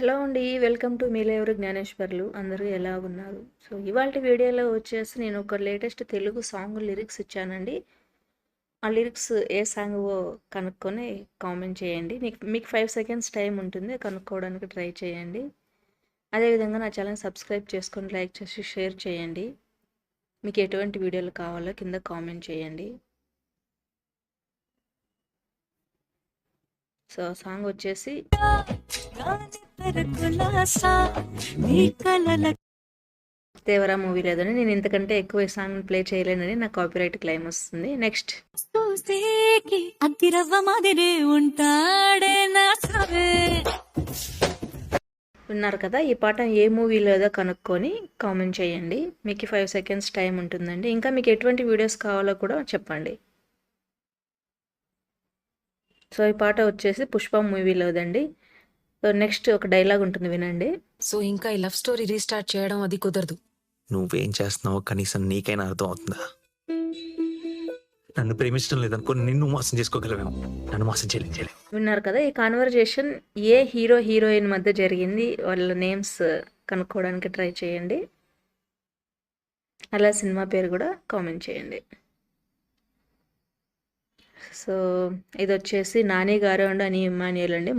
Hello అండి. Welcome to మీరెవరు జ్ఞానేశ్వర్లు. అందరూ ఎలా ఉన్నారు? సో, ఇవాల్టి వీడియోలో వచ్చేసి నేను ఒక లేటెస్ట్ తెలుగు సాంగ్ లిరిక్స్ ఇచ్చానండి. ఆ లిరిక్స్ ఏ సాంగో కనుక్కొని కామెంట్ చేయండి. మీకు 5 సెకండ్స్ టైం ఉంటుంది. కనుక్కోవడానికి ట్రై చేయండి. అదేవిధంగా నా ఛానల్ సబ్స్క్రైబ్ చేసుకొని, లైక్ చేసి, షేర్ చేయండి. మీకు ఎటువంటి వీడియోలు కావాలో కింద కామెంట్ చేయండి. సో, సాంగ్ వచ్చేసి దేవరా మూవీ లేదని నేను ఇంతకంటే ఎక్కువ ఈ సాంగ్ ప్లే చేయలేనని నాకు కాపీరైట్ క్లెయిమ్ వస్తుంది. నెక్స్ట్ విన్నారు కదా. ఈ పాట ఏ మూవీలోదో కనుక్కొని కామెంట్ చేయండి. మీకు 5 సెకండ్స్ టైం ఉంటుందండి. ఇంకా మీకు ఎటువంటి వీడియోస్ కావాలో కూడా చెప్పండి. సో ఈ పాట వచ్చేసి పుష్ప మూవీలోదండి. సో నెక్స్ట్ ఒక డైలాగ్ ఉంటుంది, వినండి. సో ఇంకా ఈ లవ్ స్టోరీ రీస్టార్ట్ చేయడం అది కుదరదు. నువ్వేం చేస్తున్నావో కనీసం నీకైనా అర్థం అవుతుందా? నన్ను ప్రేమించడం లేదనుకో నిన్ను మోసం చేసుకోగలవేమో, నన్ను మోసం చేయలేం. విన్నారు కదా. ఈ కాన్వర్జేషన్ ఏ హీరో హీరోయిన్ మధ్య జరిగింది, వాళ్ళ నేమ్స్ కనుక్కోవడానికి ట్రై చేయండి. అలా సినిమా పేరు కూడా కామెంట్ చేయండి. సో ఇది వచ్చేసి నాని గారు అండ్ అని ఇమాన్యుయల్ అండి.